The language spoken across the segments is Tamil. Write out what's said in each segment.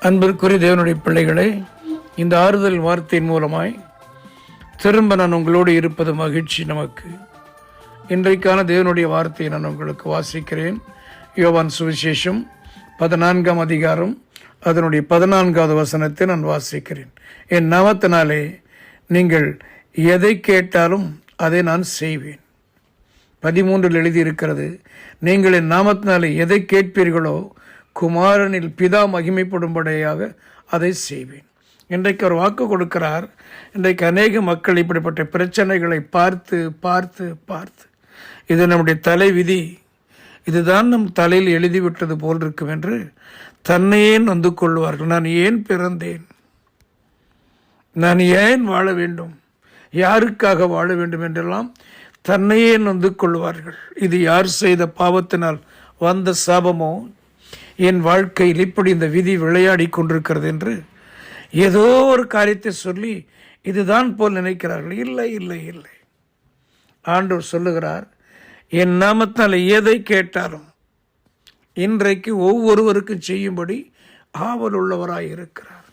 அன்பிற்குரிய தேவனுடைய பிள்ளைகளை, இந்த ஆறுதல் வார்த்தையின் மூலமாய் திரும்ப நான் உங்களோடு இருப்பது மகிழ்ச்சி. நமக்கு இன்றைக்கான தேவனுடைய வார்த்தையை நான் உங்களுக்கு வாசிக்கிறேன். யோவான் சுவிசேஷம் 14ஆம் அதிகாரம் அதனுடைய 14வது வசனத்தை நான் வாசிக்கிறேன். என் நாமத்தினாலே நீங்கள் எதை கேட்டாலும் அதை நான் செய்வேன். 13 எழுதியிருக்கிறது, நீங்கள் என் நாமத்தினாலே எதை கேட்பீர்களோ குமாரனில் பிதா மகிமைப்படும்படியாக அதை செய்வேன். இன்றைக்கு அவர் வாக்கு கொடுக்கிறார். இன்றைக்கு அநேக மக்கள் இப்படிப்பட்ட பிரச்சனைகளை பார்த்து பார்த்து பார்த்து இது நம்முடைய தலை விதி, இதுதான் நம் தலையில் எழுதிவிட்டது போல் இருக்கும் என்று தன்னையே நொந்து கொள்வார்கள். நான் ஏன் பிறந்தேன், நான் ஏன் வாழ வேண்டும், யாருக்காக வாழ வேண்டும் என்றெல்லாம் தன்னையே நொந்து கொள்வார்கள். இது யார் செய்த பாவத்தினால் வந்த சாபமோ, என் வாழ்க்கையில் இப்படி இந்த விதி விளையாடி கொண்டிருக்கிறது என்று ஏதோ ஒரு காரியத்தை சொல்லி இதுதான் போல் நினைக்கிறார்கள். இல்லை இல்லை இல்லை, ஆண்டவர் சொல்லுகிறார், என் நாமத்தால் எதை கேட்டாலும் இன்றைக்கு ஒவ்வொருவருக்கும் செய்யும்படி ஆவல் உள்ளவராய் இருக்கிறார்.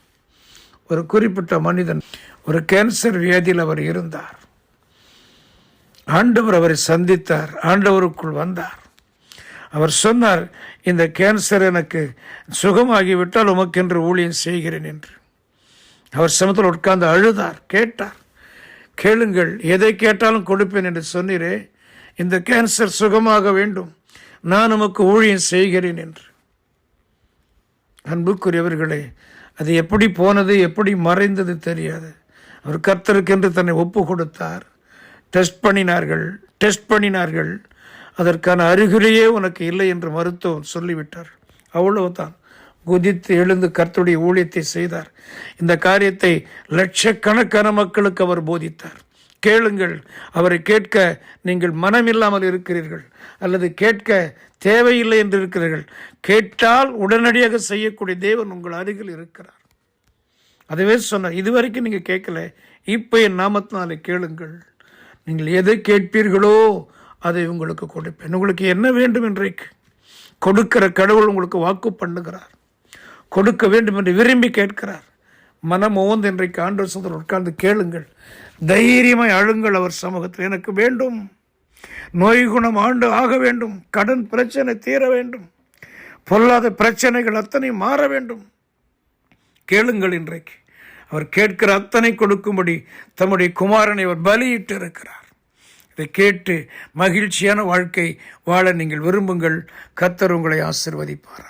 ஒரு குறிப்பிட்ட மனிதன் ஒரு கேன்சர் வியாதியில் அவர் இருந்தார். ஆண்டவர் அவரை சந்தித்தார், ஆண்டவருக்குள் வந்தார். அவர் சொன்னார், இந்த கேன்சர் எனக்கு சுகமாகிவிட்டால் உமக்கென்று ஊழியம் செய்கிறேன் என்று. அவர் சமத்தில் உட்கார்ந்து அழுதார், கேட்டார். கேளுங்கள், எதை கேட்டாலும் கொடுப்பேன் என்று சொன்னீரே, இந்த கேன்சர் சுகமாக வேண்டும், நான் உமக்கு ஊழியம் செய்கிறேன் என்று. அன்புக்குரியவர்களே, அது எப்படி போனது, எப்படி மறைந்தது தெரியாது. அவர் கர்த்தருக்கென்று தன்னை ஒப்பு கொடுத்தார். டெஸ்ட் பண்ணினார்கள். அதற்கான அறிகுறியே உனக்கு இல்லை என்று மருத்துவம் சொல்லிவிட்டார். அவ்வளவுதான். குதித்து எழுந்து கர்த்தருடைய ஊழியத்தை செய்தார். இந்த காரியத்தை லட்சக்கணக்கான மக்களுக்கு அவர் போதித்தார். கேளுங்கள், அவரை கேட்க நீங்கள் மனமில்லாமல் இருக்கிறீர்கள், அல்லது கேட்க தேவையில்லை என்று இருக்கிறீர்கள். கேட்டால் உடனடியாக செய்யக்கூடிய தேவன் உங்கள் அருகில் இருக்கிறார். அதுவே சொன்னார், இதுவரைக்கும் நீங்கள் கேட்கல, இப்போ என் நாமத்தினாலே கேளுங்கள், நீங்கள் எதை கேட்பீர்களோ அதை உங்களுக்கு கொடுப்பேன். உங்களுக்கு என்ன வேண்டும் இன்றைக்கு கொடுக்கிற கடவுள் உங்களுக்கு வாக்கு பண்ணுகிறார். கொடுக்க வேண்டும் என்று விரும்பி கேட்கிறார். மனம் ஓந்து இன்றைக்கு ஆண்டவர் சமூகத்தில் உட்கார்ந்து கேளுங்கள், தைரியமாய் அழுங்கள் அவர் சமூகத்தில். எனக்கு வேண்டும், நோய் குணம் ஆக வேண்டும், கடன் பிரச்சனை தீர வேண்டும், பொல்லாத பிரச்சனைகள் அத்தனை மாற வேண்டும். கேளுங்கள். இன்றைக்கு அவர் கேட்கிற அத்தனை கொடுக்கும்படி தம்முடைய குமாரனை அவர் பலியிட்டு இருக்கிறார். இதை கேட்டு மகிழ்ச்சியான வாழ்க்கை வாழ நீங்கள் விரும்புங்கள். கர்த்தர் உங்களை ஆசீர்வதிப்பார்.